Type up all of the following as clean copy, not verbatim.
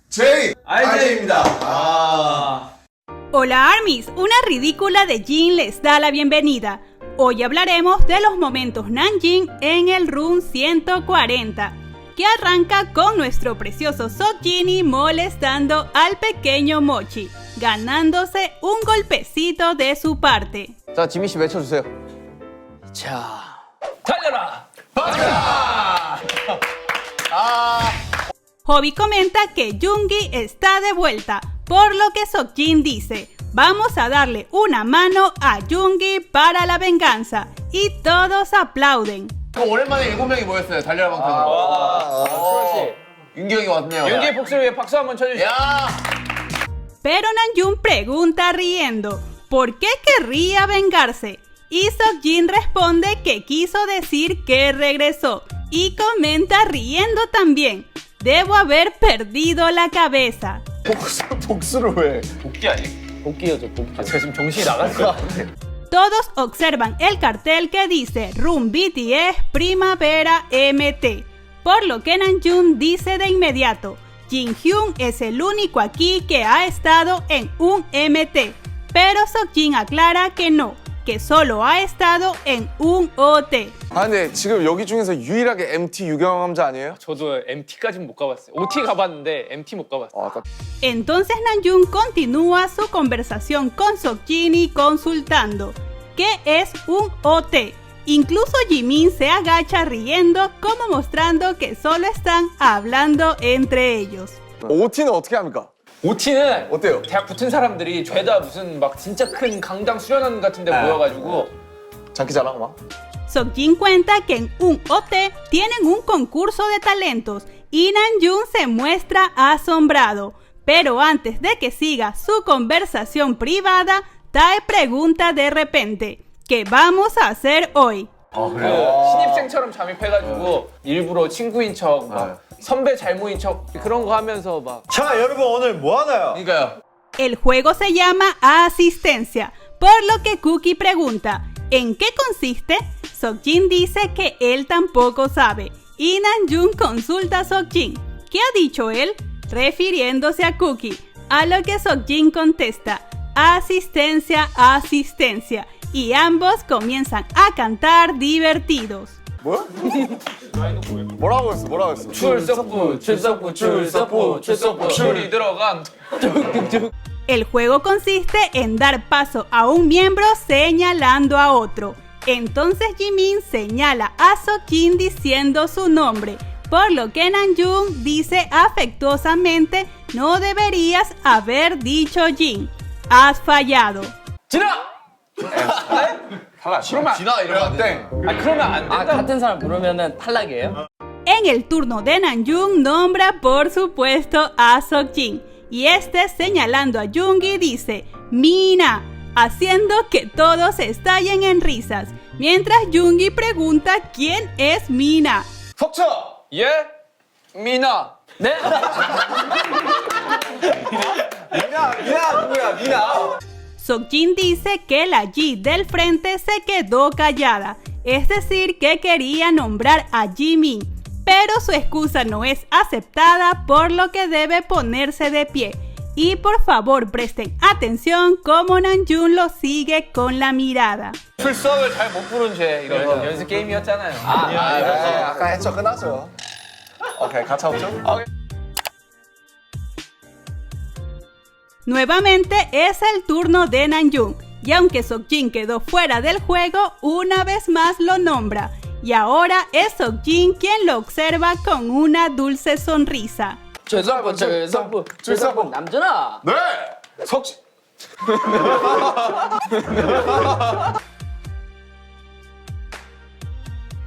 RJ입니다. Hola ARMYs, una ridícula de Jin les da la bienvenida. Hoy hablaremos de los momentos Namjoon en el Room 140, que arranca con nuestro precioso Seokjin molestando al pequeño Mochi, ganándose un golpecito de su parte. 자, 지민 씨 외쳐주세요. 자, 달려라! Hobby comenta que Yoongi está de vuelta, por lo que Seokjin dice: vamos a darle una mano a Yoongi para la venganza, y todos aplauden. 오랜만에 7명이 모였어요. 달려라 방탄으로. 윤기 형이 왔네요. 윤기의 복수를 위해 박수 한번 쳐주시죠. Pero Namjoon pregunta riendo, ¿por qué querría vengarse? Y Seokjin responde que quiso decir que regresó, y comenta riendo también: debo haber perdido la cabeza. 복수를 왜? 복귀 아니? 복귀여죠, 복귀. 제가 지금 정신이 나갔어요. Todos observan el cartel que dice Room BTS Primavera MT, por lo que Namjoon dice de inmediato: Jin-hyun es el único aquí que ha estado en un MT, pero Seokjin aclara que no, que solo ha estado en un OT. 아 근데 지금 여기 중에서 유일하게 MT 유경험자 아니에요? 저도 MT까지는 못 가봤어요. OT 가봤는데 MT 못 가봤어요. 아, 아까 Entonces Namjoon continúa su conversación con Seokjin y consultando qué es un OT. Incluso Jimin se agacha riendo, como mostrando que solo están hablando entre ellos. OT는 어떻게 합니까? OT는 어때요? 대학 붙은 사람들이 죄다 무슨 막 진짜 큰 강당 수련원 같은 데 모여가지고 장기자랑 막? Seokjin cuenta que en un OT tienen un concurso de talentos y Namjoon se muestra asombrado. Pero antes de que siga su conversación privada, Tae pregunta de repente: ¿qué vamos a hacer hoy? 그 신입생처럼 잠입해가지고 일부러 친구인 척, 막 선배 잘모인 척 그런 거 하면서 막. 자, 여러분 오늘 뭐 하나요? 그러니까요. El juego se llama Asistencia, por lo que Cookie pregunta: ¿en qué consiste? Seokjin dice que él tampoco sabe, y Namjoon consulta a Seokjin. ¿Qué ha dicho él? Refiriéndose a Cookie, a lo que Seokjin contesta: asistencia, asistencia, y ambos comienzan a cantar divertidos. 뭐야? 뭐라고 했어? 뭐라고 했어? 출석부, 출석부, 출석부, 출석부, 줄이 들어간. El juego consiste en dar paso a un miembro señalando a otro. Entonces Jimin señala a Seokjin diciendo su nombre, por lo que Namjoon dice afectuosamente: no deberías haber dicho Jin. Has fallado. 지나! 지나 이러면 땡. 아 그러면 안 된다. 같은 사람 부르면은 탈락이에요? En el turno de Namjoon nombra por supuesto a Seokjin, y este señalando a Yoongi dice: Mina, haciendo que todos estallen en risas, mientras Yoongi pregunta quién es Mina. 석철. 예? 미나. 네? 미나 누구야? 미나. Seokjin dice que la G del frente se quedó callada, es decir, que quería nombrar a Jimin, pero su excusa no es aceptada, por lo que debe ponerse de pie. Y por favor presten atención como Namjoon lo sigue con la mirada. 출석을 잘 못 부른 죄 이런 연습 게임이었잖아요. 네, 아까 했죠. 끝났죠. 오케이, 가차 없죠? Nuevamente es el turno de Namjoon, y aunque Seokjin quedó fuera del juego, una vez más lo nombra, y ahora es Seokjin quien lo observa con una dulce sonrisa. 출석부, 출석부, 출석부. 남준아. 네! 석시.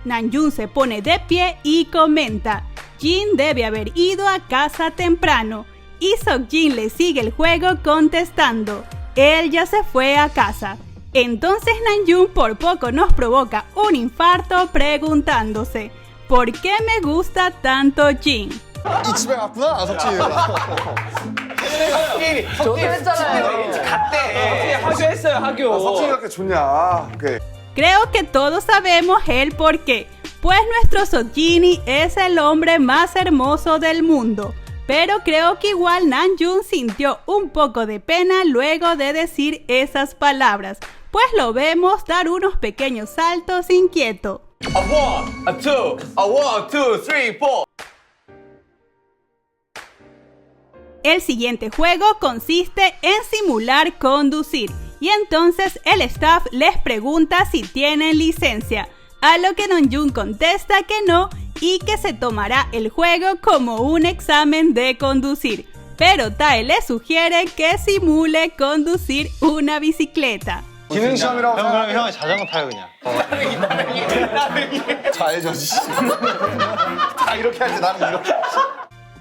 Namjoon se pone de pie y comenta: Jin debe haber ido a casa temprano, y Seokjin le sigue el juego contestando: él ya se fue a casa. Entonces Namjoon por poco nos provoca un infarto preguntándose: ¿por qué me gusta tanto Jin? 이 집에 갔구나, 석진이. 저도 했잖아요. 어떻게 하교했어요 하교. 석진이 그렇게 좋냐. 오케이. Creo que todos sabemos el por qué, pues nuestro Seokjin es el hombre más hermoso del mundo. pero creo que igual Namjoon sintió un poco de pena luego de decir esas palabras, pues lo vemos dar unos pequeños saltos inquieto. A 1, a 2, a 1, 2, 3, 4. El siguiente juego consiste en simular conducir y entonces el staff les pregunta si tienen licencia, a lo que Namjoon contesta que no y que se tomará el juego como un examen de conducir, pero Tae le sugiere que simule conducir una bicicleta. 기능 시험이라고 형 그럼 생각해. 형은 자전거 타요 그냥. 좌회전이지. 다 이렇게 하지 나는 이렇게.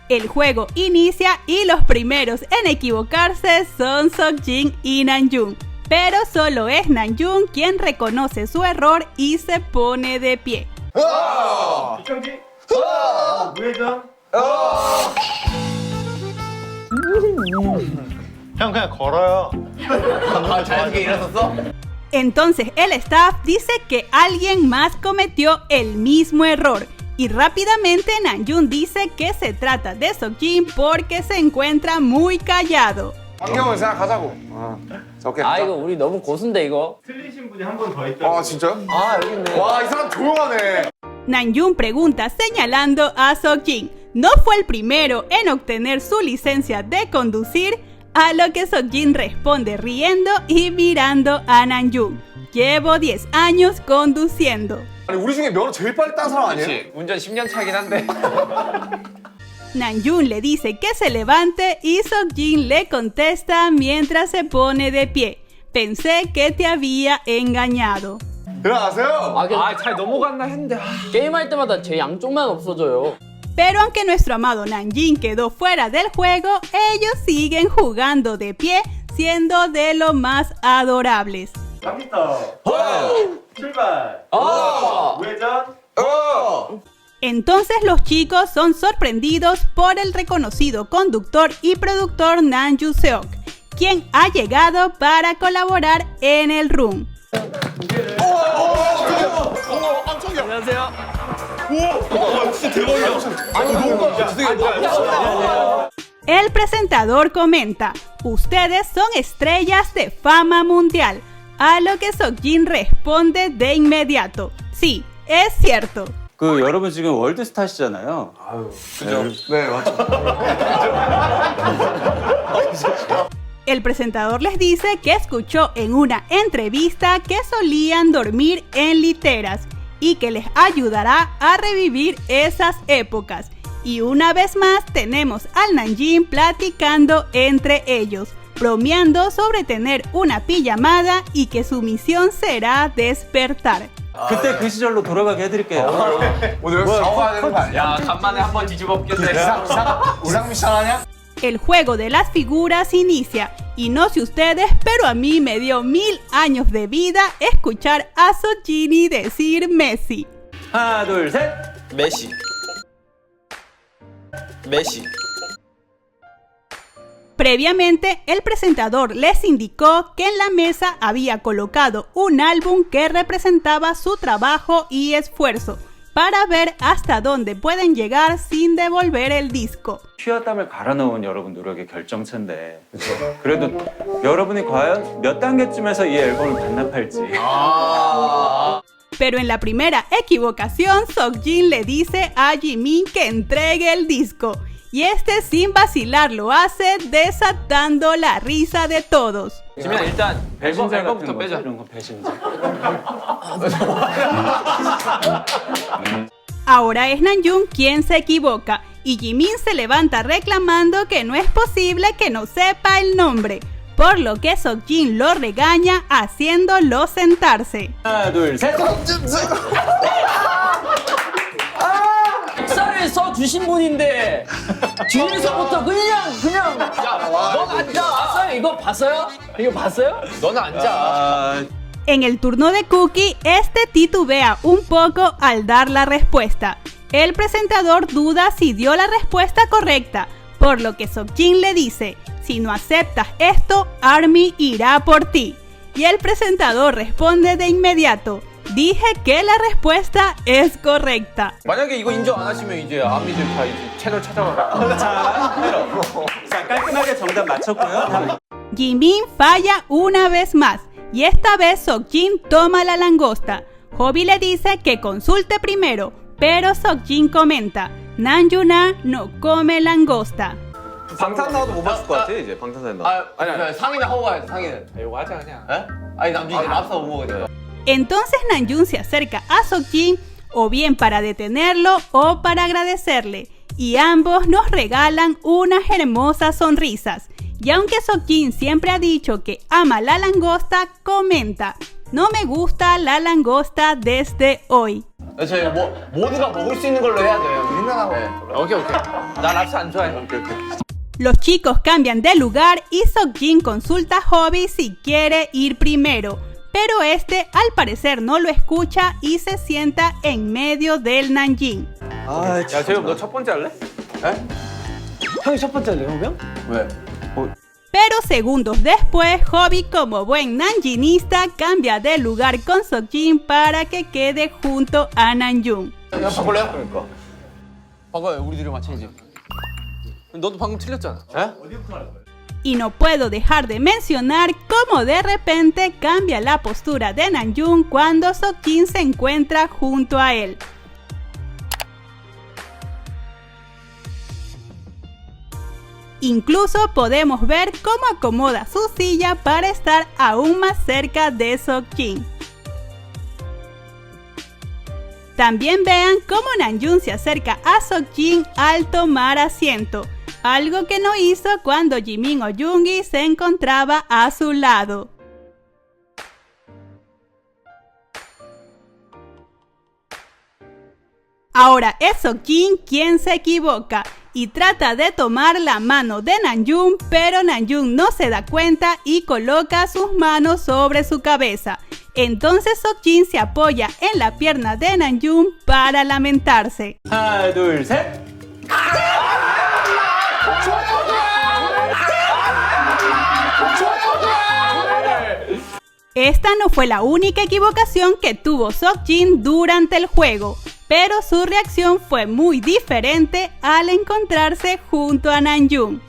El juego inicia y los primeros en equivocarse son Seokjin y Namjoon, pero solo es Namjoon quien reconoce su error y se pone de pie. 형 그냥 걸어요. 아, 자연스럽게 일어섰어? Entonces el staff dice que alguien más cometió el mismo error y rápidamente Namjoon dice que se trata de Seokjin porque se encuentra muy callado. 환경을 생각하자고. 오케이. 아 이거 우리 너무 고수인데 이거. 아 진짜요? 아 여기 있네. 와 이 사람 조용하네. Namjoon pregunta señalando a Seokjin. ¿No fue el primero en obtener su licencia de conducir? A lo que Seokjin responde riendo y mirando a Namjoon. Llevo 10 años conduciendo. 아니 우리 중에 면허 제일 빨리 딴 사람 아니에요? 그렇지. 운전 10년 차긴 한데. Namjoon le dice que se levante y Seokjin le contesta mientras se pone de pie. Pensé que te había engañado. 일어나세요. 아, 아, 잘 넘어갔나 했는데. 게임할 때마다 제 양쪽만 없어져요. Pero aunque nuestro amado Namjoon quedó fuera del juego, ellos siguen jugando de pie, siendo de lo más adorables. Entonces los chicos son sorprendidos por el reconocido conductor y productor Namjoon Seok, quien ha llegado para colaborar en el room. El presentador comenta, ustedes son estrellas de fama mundial, a lo que Seokjin responde de inmediato, sí, es cierto. 그 여러분 지금 월드스타시잖아요. 네 맞죠. El presentador les dice que escuchó en una entrevista que solían dormir en literas y que les ayudará a revivir esas épocas. Y una vez más tenemos al Namjoon platicando entre ellos, bromeando sobre tener una pijamada y que su misión será despertar. 그때 그 시절로 돌아가게 해드릴게요. 오늘 여기서 자고 가야 되는 거 아니야? 야, 간만에 한번 뒤집어 엎겠네. 이상 미션 하냐? El juego de las figuras inicia y no sé ustedes, pero a mí me dio 1000 años de vida escuchar a Seokjin decir Messi. 하나, 둘, 셋. 메시. 메시. Previamente, el presentador les indicó que en la mesa había colocado un álbum que representaba su trabajo y esfuerzo para ver hasta dónde pueden llegar sin devolver el disco. 피와 땀을 갈아 넣은 여러분 노력의 결정체인데 그래도 여러분이 과연 몇 단계쯤에서 이 앨범을 반납할지. Pero en la primera equivocación, Seokjin le dice a Jimin que entregue el disco. Y este sin vacilar lo hace desatando la risa de todos. 지민아 일단 배신자 같은 앨범부터 거죠? 빼자. 이런 거 배신자. Ahora es Namjoon quien se equivoca y Jimin se levanta reclamando que no es posible que no sepa el nombre, por lo que Seokjin lo regaña haciéndolo sentarse. 하나, 둘, 셋. 쌀을 써 주신 분인데 뒤에서부터 그냥 넌 앉아. 봤어요? 이거 봤어요? 이거 봤어요? 너는 앉아. En el turno de Cookie, este titubea un poco al dar la respuesta. El presentador duda si dio la respuesta correcta, por lo que Seokjin le dice, si no aceptas esto, ARMY irá por ti. Y el presentador responde de inmediato, Dije que la respuesta es correcta. 만약에 이거 인정 안 하시면 이제 아미들 다 이제 채널 찾아가라. 자, 깔끔하게 정답 맞췄고요. Jimin falla una vez más y esta vez Seokjin toma la langosta. Hobby le dice que consulte primero, pero Seokjin comenta, Namjoon no come langosta. 방탄 나와도 못 맞출 것 같아 이제 방탄소년 나. 아니 상이나 하고 가야 돼 상이는. 이거 하자 그냥. 에? 아니 남준 이제 랍스터 못 먹으니까. Entonces Namjoon se acerca a Seokjin o bien para detenerlo o para agradecerle, y ambos nos regalan unas hermosas sonrisas. Y aunque Seokjin siempre ha dicho que ama la langosta, comenta, no me gusta la langosta desde hoy. 저희 모두가 먹을 수 있는 걸로 해야 돼요. 우리나라 네. 오케이. 나 랍스터 안 좋아해. 오케이. Los chicos cambian de lugar y Seokjin consulta a Hobby si quiere ir primero, pero este al parecer no lo escucha y se sienta en medio del Nanjing. 아, 야 재엽 너 첫 번째 할래? 형이 첫 번째 할래요, 형? 왜? Pero segundos después, Hobby como buen nanjinista cambia de lugar con Seokjin para que quede junto a Namjoon. 그냥 바꿀래요? 그러니까. 바꿔요. 우리 둘이 맞춰야지. 너도 방금 틀렸잖아. Y no puedo dejar de mencionar cómo de repente cambia la postura de Namjoon cuando Seokjin se encuentra junto a él. Incluso podemos ver cómo acomoda su silla para estar aún más cerca de Seokjin. También vean cómo Namjoon se acerca a Seokjin al tomar asiento, algo que no hizo cuando Jimin o Yoongi se encontraba a su lado. Ahora es Seokjin quien se equivoca y trata de tomar la mano de Namjoon, pero Namjoon no se da cuenta y coloca sus manos sobre su cabeza. Entonces Seokjin se apoya en la pierna de Namjoon para lamentarse. 하나, 둘, 셋. Esta no fue la única equivocación que tuvo Seokjin durante el juego, pero su reacción fue muy diferente al encontrarse junto a Namjoon.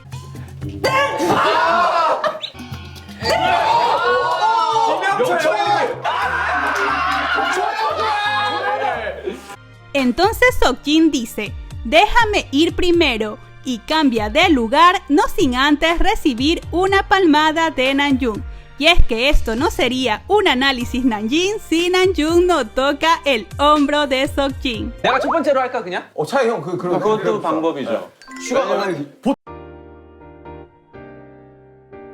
Entonces Seokjin dice, déjame ir primero, y cambia de lugar no sin antes recibir una palmada de Namjoon. Y es que esto no sería un análisis Nanjing si Namjoon no toca el hombro de Seokjin. 내가 첫 번째로 할까 그냥? 차이 형 그것도 방법이죠.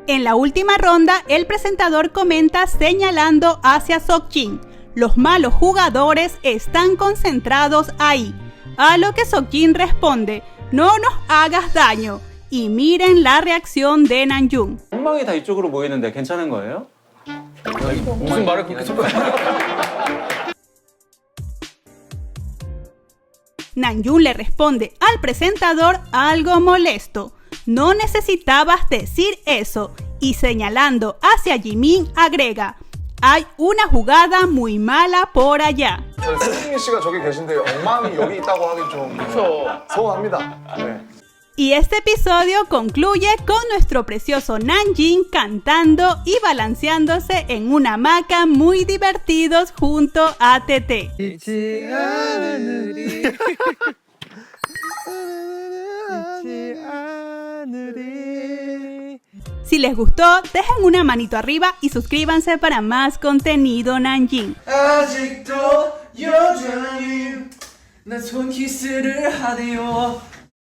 En la última ronda, el presentador comenta señalando hacia Seokjin. Los malos jugadores están concentrados ahí. A lo que Seokjin responde, no nos hagas daño. Y miren la reacción de Namjoon. 엉망이 다 이쪽으로 모이는데 괜찮은 거예요? 무슨 말을 그렇게 섞어? Namjoon le responde al presentador algo molesto. No necesitabas decir eso. Y señalando hacia Jimin agrega, hay una jugada muy mala por allá. 승민 씨가 저기 계신데 엉망이 여기 있다고 하긴 좀 서운합니다. 네. Y este episodio concluye con nuestro precioso Namjin cantando y balanceándose en una hamaca muy divertidos junto a TT. Si les gustó, dejen una manito arriba y suscríbanse para más contenido Namjin. 아직도 여전히 난 손키스를 하네요.